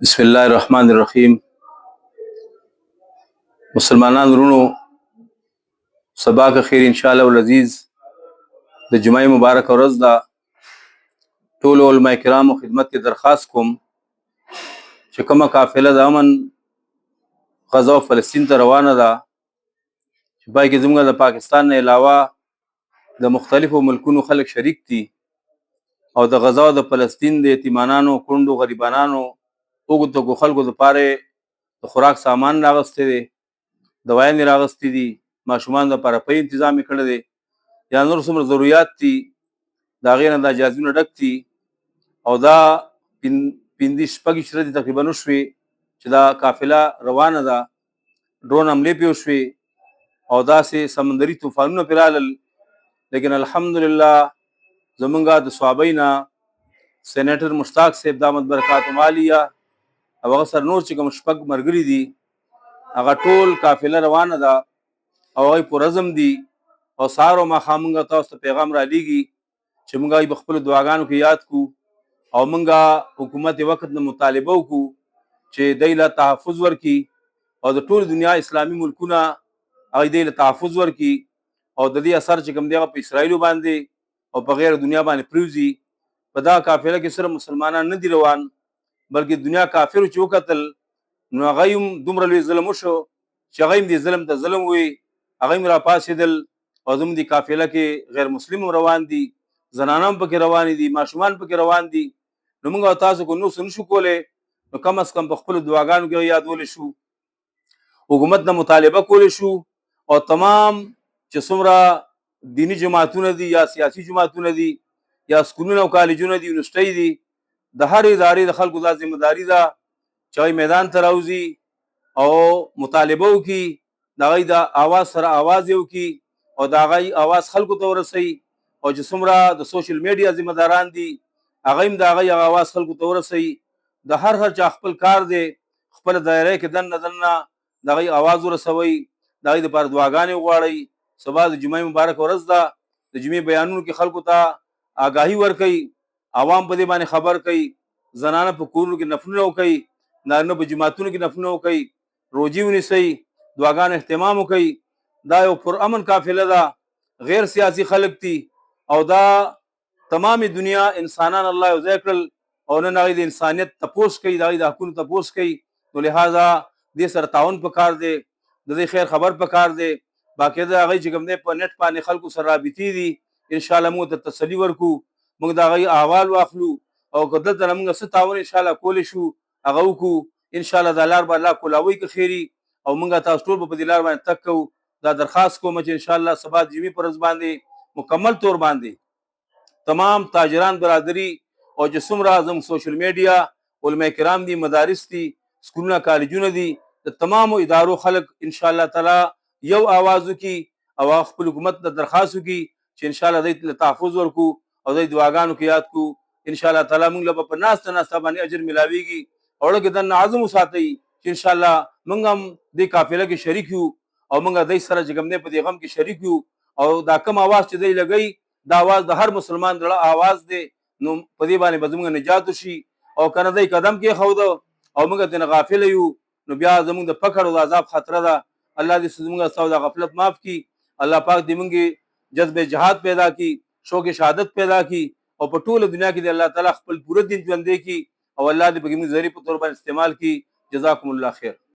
بسم الله الرحمن الرحیم. مسلمانان ورونو، سبا که خیر ان شاء الله العزیز. د جمعې مبارک ورځ ده. ټول علماء کرامو خدمت کې درخواست کوم چې کومه قافله د امن غزا او فلسطین ته روانه ده چې پای کې زموږ د پاکستان نه علاوه د مختلفو ملکونو خلک شریک دي او د غزا او د فلسطین د یتیمانانو، کونډو، غریبانانو، وګړو خلکو لپاره د خوراک سامان راغسته دي، دوايانې راغستې دي، ماشومان لپاره په تنظیم کړی دی، یا نور څومره ضرورت دي د هغې نه دا جازونه ډک دي. او دا پنځه شپږ ورځې تقریبا وشوې چې دا قافله روانه ده. ډرون حملې پې وشوې او داسې سمندري طوفانونه پرې رالل، لیکن الحمدلله زمونږ د صحابۍ نه سینیټر مشتاق صاحب دامت برکاتهم عالیه او هغه سره نور چې کوم شپږ ملګري دي، هغه ټول قافله روانه ده او هغوی پرعزم دي. او سهار او ماښام موږ تاسو ته پیغام رالیږي چې موږ هغوی په خپلو دعاګانو کې یاد کړو او موږ حکومت وخت نه مطالبه وکړو چې دی له تحفظ ورکړي او د ټول دنیا اسلامي ملکونه هغوی دی له تحفظ ورکړي او د دې اثر چې کوم دی هغه په اسرائیلو باندې او په غیر دنیا باندې پریوځي. په دا قافله کې صرف مسلمانان نه دي روان، بلکې دنیا کافرو چې وکتل نو هغه هم دومره لوی ظلم وشو چې هغه هم دې ظلم ته ظلم وي، هغه هم راپاڅېدل او زموږ دې قافله کې غیر مسلم هم روان دي، زنانه هم پکې روانې دي، ماشومان پکې روان دي. نو موږ او تاسو کو نو څه نشو کولی، نو کم از کم په خپلو دعاګانو کې یادولی شو، حکومت نه مطالبه کولی شو او تمام چې څومره دینی جماعتونه دي یا سیاسي جماعتونه دي یا سکولونه او کالجونه دي، یونیورسټۍ دي، د هر ادارې د خلکو دا ذمہداري ده چې هغوی میدان ته راوځي او مطالبه وکړي، د هغوی د اواز سره اواز یې وکړي او د هغوی اواز خلکو ته ورسوي. او چې څومره د سوشل میډیا ذمہداران دي هغوی هم د هغوی اواز خلکو ته ورسوي. د هر چا خپل کار دی، خپله دایره کې دننه د هغوی اواز ورسوئ، د هغوی دپاره دعاګانې وغواړئ. سبا د جمعې مبارک ورځ ده، د جمعې بیانونو کې خلکو ته آګاهي ورکوئ، عوام په دې باندې خبر کوي، زنانه په کورونو کې نفلونه وکوي، نارینه په جماعتونو کې نفلونه وکوي، روجي ونیسئ، دعاګانو اهتمام وکوي. دا یو پرامن قافله ده، غیر سیاسي خلک دي او دا تمام دنیا انسانان الله یو ځای کړل او نن هغوی د انسانیت تپوس کوي، د هغوی د حقونو تپوس کوي. نو لہذا دې سره تعاون پکار دی، د دې خیر خبر پکار دی. باقاعده هغوی چې کوم دی په نیټ باندې خلکو سره رابطې دي، انشاءالله موږ ته تسلي ورکړو، موږ د هغوی احوال واخلو او که دلته نه موږ څه تعاون انشاءالله کولی شو هغه وکړو. انشاءالله دا لار به الله کولاوي که خیري او موږ تاسو ټول به په دې لار باندې تګ کوو. دا درخواست کوم چې انشاءالله سبا د جمعې پر ورځ باندې مکمل طور باندې تمام تاجران برادری او چې څومره زموږ سوشل میډیا علماء کرام دي، مدارس دي، سکولونه کالجونه دي، د تمامو ادارو خلک انشاءالله تعالی یو آواز وکړي او خپل حکومت ته درخواست وکړي چې انشاءالله دوی ته تحفظ ورکړو او دوی دعاګانو کې یاد کړو. انشاءالله تعالی موږ له په ناسته باندې اجر ملاویږي او ورکې دننه عزم وساتئ چې انشاءالله موږ هم دې قافله کې شریک یو او موږ دوی سره چې کوم دی په دې غم کې شریک یو. او دا کم آواز چې دوی لګوي دا آواز د هر مسلمان زړه آواز دی، نو په دې باندې به زموږ نجات وشي. او که نه دی قدم کېښوده او موږ ترې غافله یو نو بیا زموږ د پکړ او د عذاب خطره ده. الله دې زموږ ستاسو د غفلت معاف کړي، الله پاک دې موږ جذب جهاد پیدا کړي، شوق شهادت پیدا کړي او په ټوله دنیا کې د الله تعالی خپل پوره دین ژوندی کړي او الله دې په موږ ذریعه په طور باندې استعمال کړي. جزاکم الله خیر.